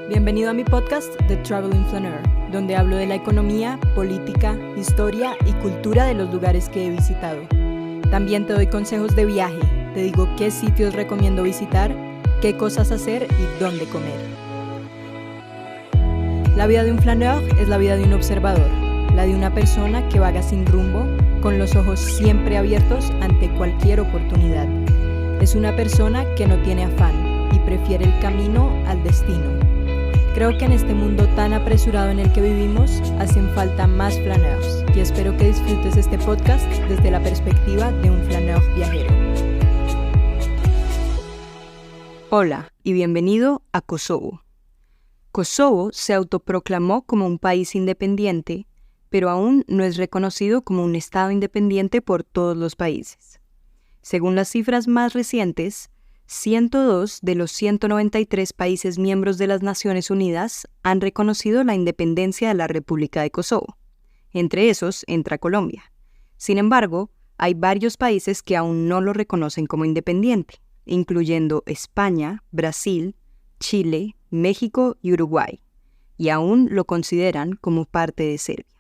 Bienvenido a mi podcast The Traveling Flaneur, donde hablo de la economía, política, historia y cultura de los lugares que he visitado. También te doy consejos de viaje, te digo qué sitios recomiendo visitar, qué cosas hacer y dónde comer. La vida de un flaneur es la vida de un observador, la de una persona que vaga sin rumbo, con los ojos siempre abiertos ante cualquier oportunidad. Es una persona que no tiene afán y prefiere el camino al destino. Creo que en este mundo tan apresurado en el que vivimos, hacen falta más flaneurs y espero que disfrutes este podcast desde la perspectiva de un flaneur viajero. Hola y bienvenido a Kosovo. Kosovo se autoproclamó como un país independiente, pero aún no es reconocido como un estado independiente por todos los países. Según las cifras más recientes, 102 de los 193 países miembros de las Naciones Unidas han reconocido la independencia de la República de Kosovo. Entre esos entra Colombia. Sin embargo, hay varios países que aún no lo reconocen como independiente, incluyendo España, Brasil, Chile, México y Uruguay, y aún lo consideran como parte de Serbia.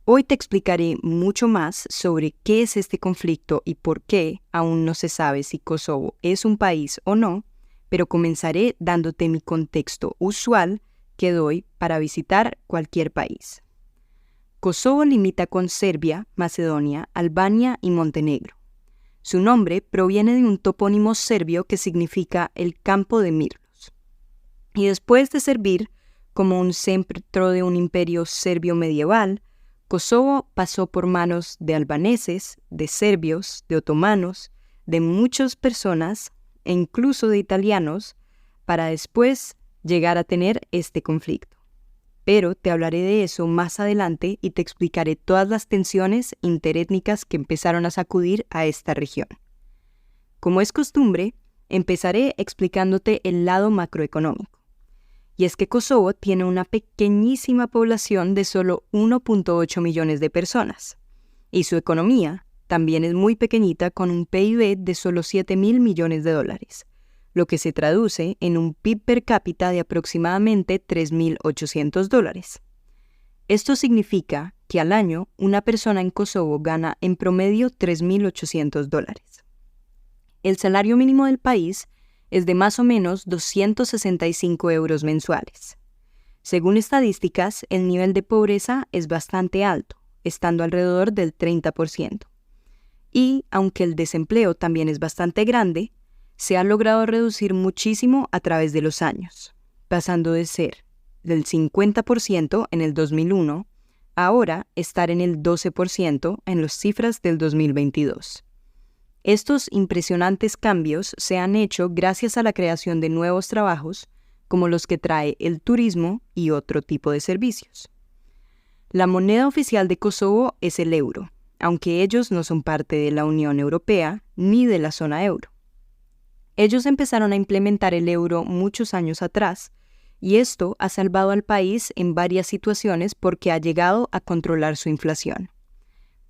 Hoy te explicaré mucho más sobre qué es este conflicto y por qué aún no se sabe si Kosovo es un país o no, pero comenzaré dándote mi contexto usual que doy para visitar cualquier país. Kosovo limita con Serbia, Macedonia, Albania y Montenegro. Su nombre proviene de un topónimo serbio que significa el campo de mirlos. Y después de servir como un centro de un imperio serbio medieval, Kosovo pasó por manos de albaneses, de serbios, de otomanos, de muchas personas e incluso de italianos, para después llegar a tener este conflicto. Pero te hablaré de eso más adelante y te explicaré todas las tensiones interétnicas que empezaron a sacudir a esta región. Como es costumbre, empezaré explicándote el lado macroeconómico. Y es que Kosovo tiene una pequeñísima población de solo 1.8 millones de personas. Y su economía también es muy pequeñita con un PIB de solo 7.000 millones de dólares, lo que se traduce en un PIB per cápita de aproximadamente 3.800 dólares. Esto significa que al año una persona en Kosovo gana en promedio 3.800 dólares. El salario mínimo del país es de más o menos 265 euros mensuales. Según estadísticas, el nivel de pobreza es bastante alto, estando alrededor del 30%. Y, aunque el desempleo también es bastante grande, se ha logrado reducir muchísimo a través de los años, pasando de ser del 50% en el 2001, a ahora estar en el 12% en las cifras del 2022. Estos impresionantes cambios se han hecho gracias a la creación de nuevos trabajos, como los que trae el turismo y otro tipo de servicios. La moneda oficial de Kosovo es el euro, aunque ellos no son parte de la Unión Europea ni de la zona euro. Ellos empezaron a implementar el euro muchos años atrás, y esto ha salvado al país en varias situaciones porque ha llegado a controlar su inflación.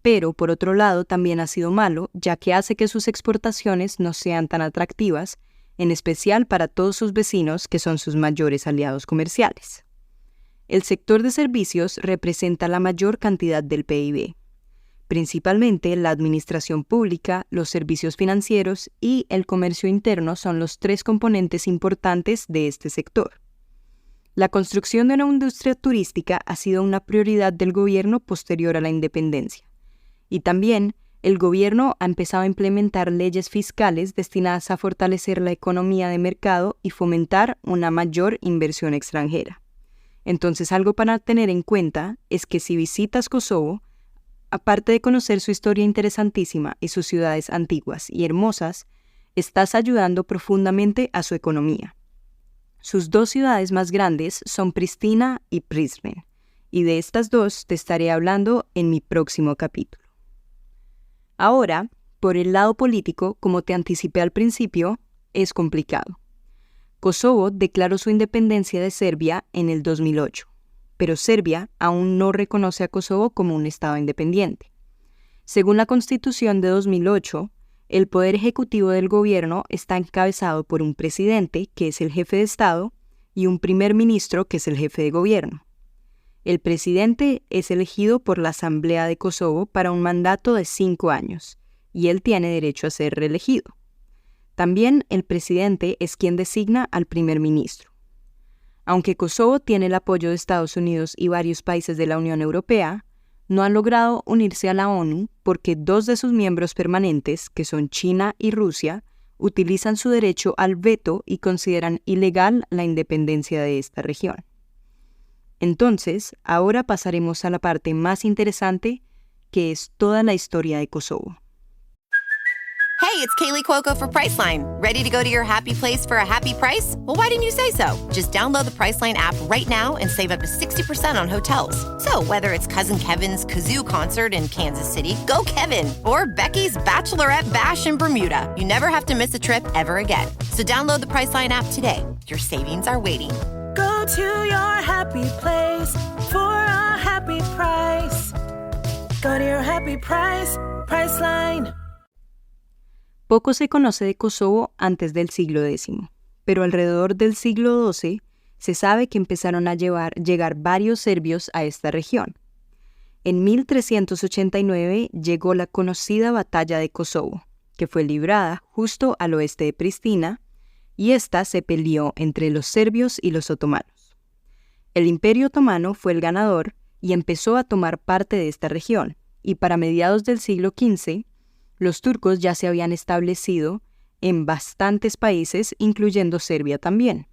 Pero, por otro lado, también ha sido malo, ya que hace que sus exportaciones no sean tan atractivas, en especial para todos sus vecinos, que son sus mayores aliados comerciales. El sector de servicios representa la mayor cantidad del PIB. Principalmente la administración pública, los servicios financieros y el comercio interno son los tres componentes importantes de este sector. La construcción de una industria turística ha sido una prioridad del gobierno posterior a la independencia. Y también, el gobierno ha empezado a implementar leyes fiscales destinadas a fortalecer la economía de mercado y fomentar una mayor inversión extranjera. Entonces, algo para tener en cuenta es que si visitas Kosovo, aparte de conocer su historia interesantísima y sus ciudades antiguas y hermosas, estás ayudando profundamente a su economía. Sus dos ciudades más grandes son Pristina y Prizren, y de estas dos te estaré hablando en mi próximo capítulo. Ahora, por el lado político, como te anticipé al principio, es complicado. Kosovo declaró su independencia de Serbia en el 2008, pero Serbia aún no reconoce a Kosovo como un estado independiente. Según la Constitución de 2008, el poder ejecutivo del gobierno está encabezado por un presidente, que es el jefe de Estado, y un primer ministro que es el jefe de gobierno. El presidente es elegido por la Asamblea de Kosovo para un mandato de 5 años, y él tiene derecho a ser reelegido. También el presidente es quien designa al primer ministro. Aunque Kosovo tiene el apoyo de Estados Unidos y varios países de la Unión Europea, no han logrado unirse a la ONU porque 2 de sus miembros permanentes, que son China y Rusia, utilizan su derecho al veto y consideran ilegal la independencia de esta región. Entonces, ahora pasaremos a la parte más interesante, que es toda la historia de Kosovo. Hey, it's Kaylee Cuoco for Priceline. Ready to go to your happy place for a happy price? Well, why didn't you say so? Just download the Priceline app right now and save up to 60% on hotels. So whether it's Cousin Kevin's Kazoo Concert in Kansas City, go Kevin, or Becky's Bachelorette Bash in Bermuda, you never have to miss a trip ever again. So download the Priceline app today. Your savings are waiting. Go to your happy place for a happy price. Go to your happy price, Priceline. Poco se conoce de Kosovo antes del siglo X, pero alrededor del siglo XII se sabe que empezaron a llegar varios serbios a esta región. En 1389 llegó la conocida Batalla de Kosovo, que fue librada justo al oeste de Pristina, y esta se peleó entre los serbios y los otomanos. El Imperio Otomano fue el ganador y empezó a tomar parte de esta región, y para mediados del siglo XV, los turcos ya se habían establecido en bastantes países, incluyendo Serbia también.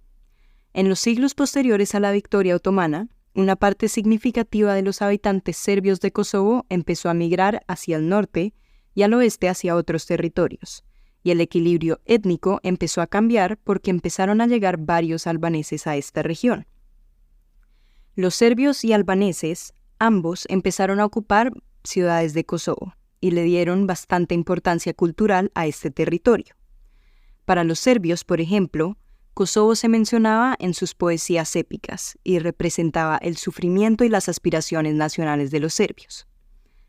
En los siglos posteriores a la victoria otomana, una parte significativa de los habitantes serbios de Kosovo empezó a migrar hacia el norte y al oeste hacia otros territorios, y el equilibrio étnico empezó a cambiar porque empezaron a llegar varios albaneses a esta región. Los serbios y albaneses, ambos empezaron a ocupar ciudades de Kosovo, y le dieron bastante importancia cultural a este territorio. Para los serbios, por ejemplo, Kosovo se mencionaba en sus poesías épicas y representaba el sufrimiento y las aspiraciones nacionales de los serbios.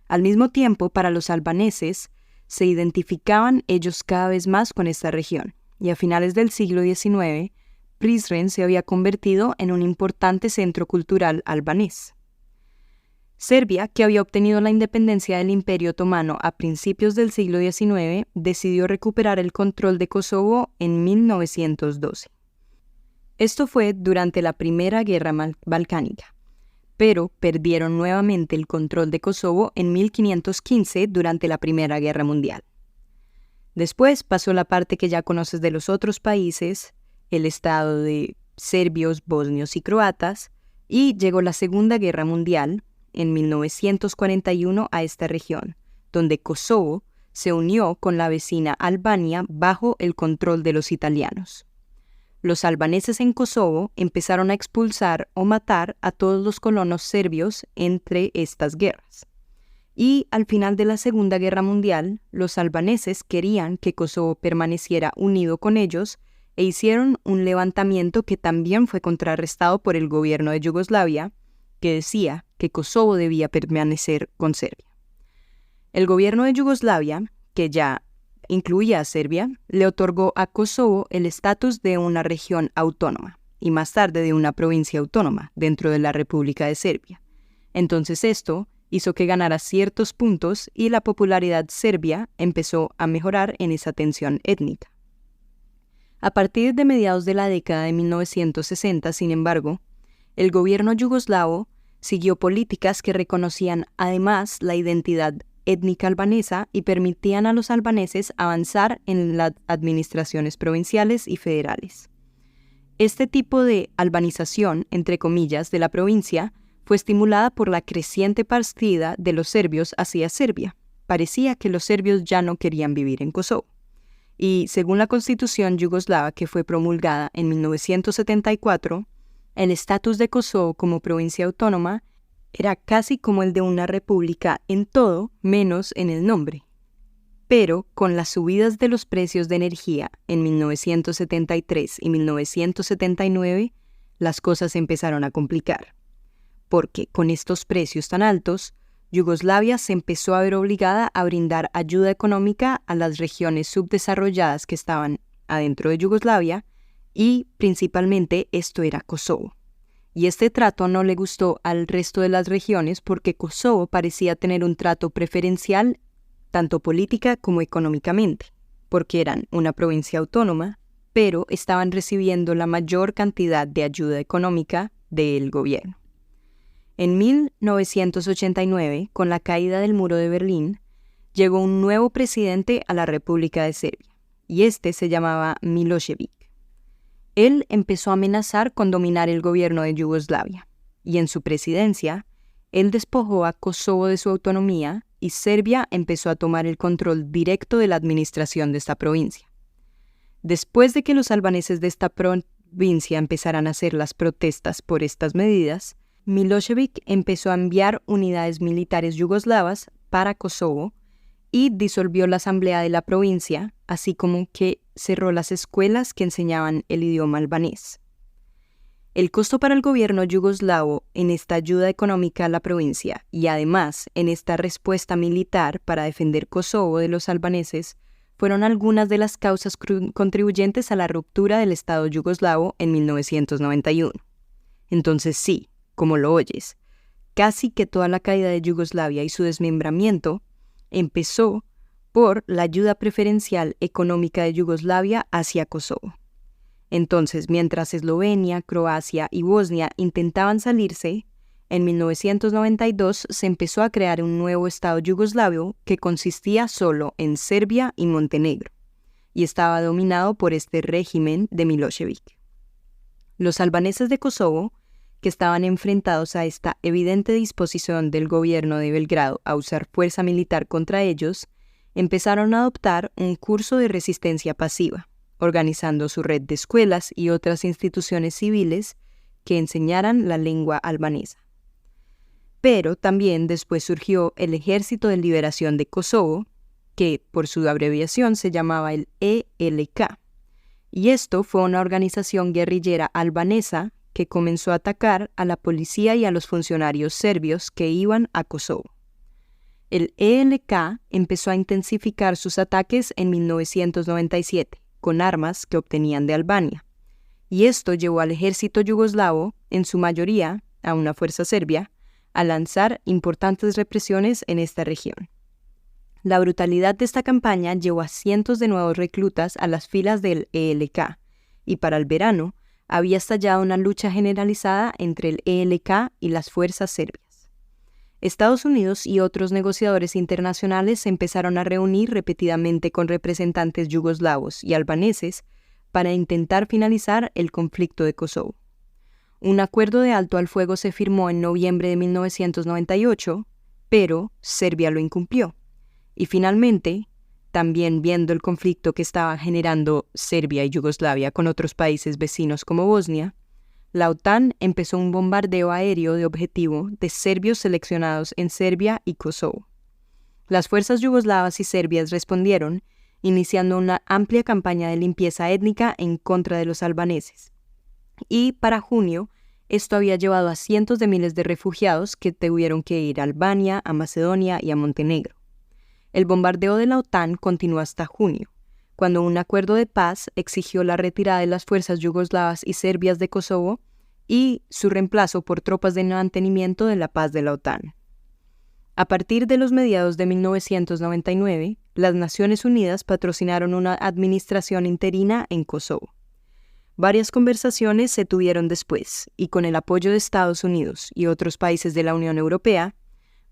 Al mismo tiempo, para los albaneses, se identificaban ellos cada vez más con esta región, y a finales del siglo XIX, Prizren se había convertido en un importante centro cultural albanés. Serbia, que había obtenido la independencia del Imperio Otomano a principios del siglo XIX, decidió recuperar el control de Kosovo en 1912. Esto fue durante la Primera Guerra Balcánica, pero perdieron nuevamente el control de Kosovo en 1515 durante la Primera Guerra Mundial. Después pasó la parte que ya conoces de los otros países, el estado de serbios, bosnios y croatas, y llegó la Segunda Guerra Mundial, en 1941 a esta región, donde Kosovo se unió con la vecina Albania bajo el control de los italianos. Los albaneses en Kosovo empezaron a expulsar o matar a todos los colonos serbios entre estas guerras. Y al final de la Segunda Guerra Mundial, los albaneses querían que Kosovo permaneciera unido con ellos e hicieron un levantamiento que también fue contrarrestado por el gobierno de Yugoslavia, que decía que Kosovo debía permanecer con Serbia. El gobierno de Yugoslavia, que ya incluía a Serbia, le otorgó a Kosovo el estatus de una región autónoma y más tarde de una provincia autónoma dentro de la República de Serbia. Entonces esto hizo que ganara ciertos puntos y la popularidad serbia empezó a mejorar en esa tensión étnica. A partir de mediados de la década de 1960, sin embargo, el gobierno yugoslavo siguió políticas que reconocían además la identidad étnica albanesa y permitían a los albaneses avanzar en las administraciones provinciales y federales. Este tipo de albanización, entre comillas, de la provincia fue estimulada por la creciente partida de los serbios hacia Serbia. Parecía que los serbios ya no querían vivir en Kosovo. Y según la Constitución yugoslava que fue promulgada en 1974, el estatus de Kosovo como provincia autónoma era casi como el de una república en todo, menos en el nombre. Pero con las subidas de los precios de energía en 1973 y 1979, las cosas empezaron a complicar. Porque con estos precios tan altos, Yugoslavia se empezó a ver obligada a brindar ayuda económica a las regiones subdesarrolladas que estaban adentro de Yugoslavia y principalmente esto era Kosovo. Y este trato no le gustó al resto de las regiones porque Kosovo parecía tener un trato preferencial tanto política como económicamente, porque eran una provincia autónoma, pero estaban recibiendo la mayor cantidad de ayuda económica del gobierno. En 1989, con la caída del muro de Berlín, llegó un nuevo presidente a la República de Serbia, y este se llamaba Milošević. Él empezó a amenazar con dominar el gobierno de Yugoslavia, y en su presidencia, él despojó a Kosovo de su autonomía y Serbia empezó a tomar el control directo de la administración de esta provincia. Después de que los albaneses de esta provincia empezaran a hacer las protestas por estas medidas, Milošević empezó a enviar unidades militares yugoslavas para Kosovo y disolvió la asamblea de la provincia, así como que cerró las escuelas que enseñaban el idioma albanés. El costo para el gobierno yugoslavo en esta ayuda económica a la provincia y además en esta respuesta militar para defender Kosovo de los albaneses fueron algunas de las causas contribuyentes a la ruptura del Estado yugoslavo en 1991. Entonces sí, como lo oyes, casi que toda la caída de Yugoslavia y su desmembramiento empezó por la ayuda preferencial económica de Yugoslavia hacia Kosovo. Entonces, mientras Eslovenia, Croacia y Bosnia intentaban salirse, en 1992 se empezó a crear un nuevo Estado yugoslavo que consistía solo en Serbia y Montenegro, y estaba dominado por este régimen de Milošević. Los albaneses de Kosovo, que estaban enfrentados a esta evidente disposición del gobierno de Belgrado a usar fuerza militar contra ellos, empezaron a adoptar un curso de resistencia pasiva, organizando su red de escuelas y otras instituciones civiles que enseñaran la lengua albanesa. Pero también después surgió el Ejército de Liberación de Kosovo, que por su abreviación se llamaba el ELK, y esto fue una organización guerrillera albanesa que comenzó a atacar a la policía y a los funcionarios serbios que iban a Kosovo. El ELK empezó a intensificar sus ataques en 1997, con armas que obtenían de Albania, y esto llevó al ejército yugoslavo, en su mayoría a una fuerza serbia, a lanzar importantes represiones en esta región. La brutalidad de esta campaña llevó a cientos de nuevos reclutas a las filas del ELK, y para el verano había estallado una lucha generalizada entre el ELK y las fuerzas serbias. Estados Unidos y otros negociadores internacionales se empezaron a reunir repetidamente con representantes yugoslavos y albaneses para intentar finalizar el conflicto de Kosovo. Un acuerdo de alto al fuego se firmó en noviembre de 1998, pero Serbia lo incumplió. Y finalmente, también viendo el conflicto que estaba generando Serbia y Yugoslavia con otros países vecinos como Bosnia, la OTAN empezó un bombardeo aéreo de objetivo de serbios seleccionados en Serbia y Kosovo. Las fuerzas yugoslavas y serbias respondieron, iniciando una amplia campaña de limpieza étnica en contra de los albaneses. Y para junio, esto había llevado a cientos de miles de refugiados que tuvieron que ir a Albania, a Macedonia y a Montenegro. El bombardeo de la OTAN continuó hasta junio, cuando un acuerdo de paz exigió la retirada de las fuerzas yugoslavas y serbias de Kosovo y su reemplazo por tropas de mantenimiento de la paz de la OTAN. A partir de los mediados de 1999, las Naciones Unidas patrocinaron una administración interina en Kosovo. Varias conversaciones se tuvieron después, y con el apoyo de Estados Unidos y otros países de la Unión Europea,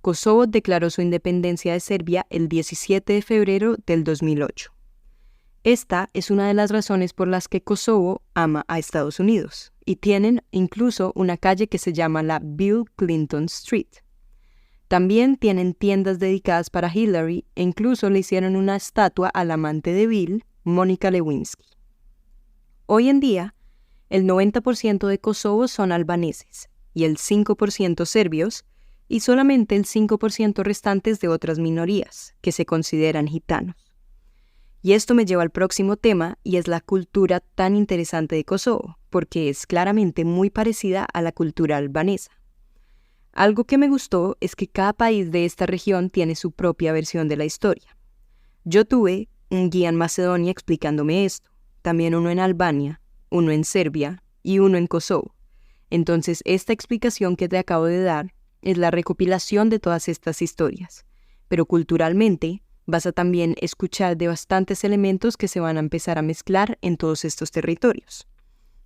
Kosovo declaró su independencia de Serbia el 17 de febrero del 2008. Esta es una de las razones por las que Kosovo ama a Estados Unidos, y tienen incluso una calle que se llama la Bill Clinton Street. También tienen tiendas dedicadas para Hillary e incluso le hicieron una estatua al amante de Bill, Mónica Lewinsky. Hoy en día, el 90% de Kosovo son albaneses y el 5% serbios, y solamente el 5% restantes de otras minorías, que se consideran gitanos. Y esto me lleva al próximo tema, y es la cultura tan interesante de Kosovo, porque es claramente muy parecida a la cultura albanesa. Algo que me gustó es que cada país de esta región tiene su propia versión de la historia. Yo tuve un guía en Macedonia explicándome esto, también uno en Albania, uno en Serbia y uno en Kosovo. Entonces, esta explicación que te acabo de dar es la recopilación de todas estas historias. Pero culturalmente, vas a también escuchar de bastantes elementos que se van a empezar a mezclar en todos estos territorios.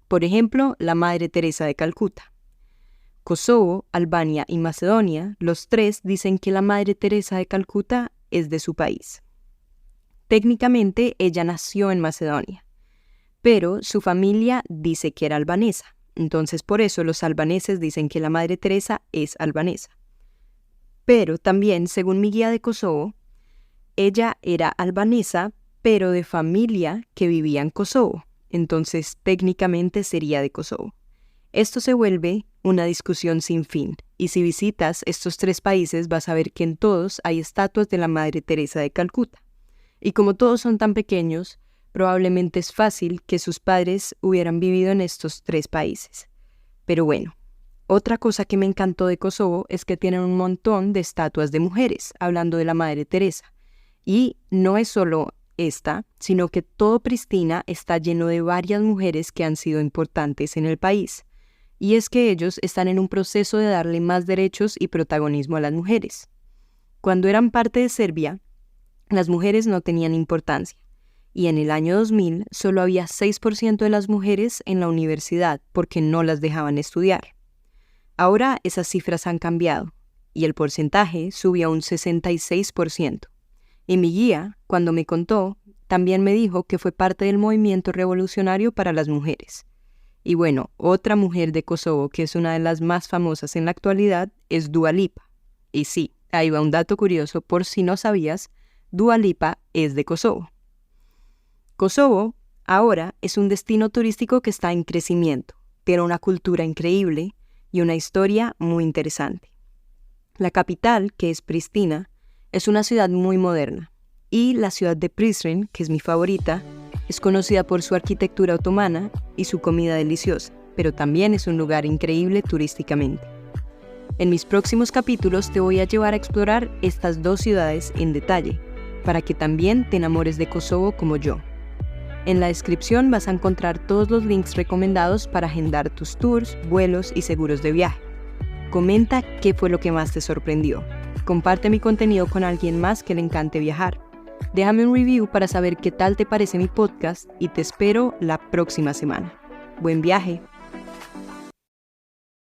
Por ejemplo, la Madre Teresa de Calcuta. Kosovo, Albania y Macedonia, los tres dicen que la Madre Teresa de Calcuta es de su país. Técnicamente, ella nació en Macedonia, pero su familia dice que era albanesa. Entonces, por eso los albaneses dicen que la Madre Teresa es albanesa. Pero también, según mi guía de Kosovo, ella era albanesa, pero de familia que vivía en Kosovo. Entonces, técnicamente sería de Kosovo. Esto se vuelve una discusión sin fin, y si visitas estos tres países vas a ver que en todos hay estatuas de la Madre Teresa de Calcuta. Y como todos son tan pequeños, probablemente es fácil que sus padres hubieran vivido en estos tres países. Pero bueno, otra cosa que me encantó de Kosovo es que tienen un montón de estatuas de mujeres, hablando de la Madre Teresa. Y no es solo esta, sino que todo Pristina está lleno de varias mujeres que han sido importantes en el país. Y es que ellos están en un proceso de darle más derechos y protagonismo a las mujeres. Cuando eran parte de Serbia, las mujeres no tenían importancia. Y en el año 2000 solo había 6% de las mujeres en la universidad porque no las dejaban estudiar. Ahora esas cifras han cambiado y el porcentaje subió a un 66%. Y mi guía, cuando me contó, también me dijo que fue parte del movimiento revolucionario para las mujeres. Y bueno, otra mujer de Kosovo que es una de las más famosas en la actualidad es Dua Lipa. Y sí, ahí va un dato curioso por si no sabías, Dua Lipa es de Kosovo. Kosovo ahora es un destino turístico que está en crecimiento, tiene una cultura increíble y una historia muy interesante. La capital, que es Pristina, es una ciudad muy moderna y la ciudad de Prizren, que es mi favorita, es conocida por su arquitectura otomana y su comida deliciosa, pero también es un lugar increíble turísticamente. En mis próximos capítulos te voy a llevar a explorar estas dos ciudades en detalle, para que también te enamores de Kosovo como yo. En la descripción vas a encontrar todos los links recomendados para agendar tus tours, vuelos y seguros de viaje. Comenta qué fue lo que más te sorprendió. Comparte mi contenido con alguien más que le encante viajar. Déjame un review para saber qué tal te parece mi podcast y te espero la próxima semana. ¡Buen viaje!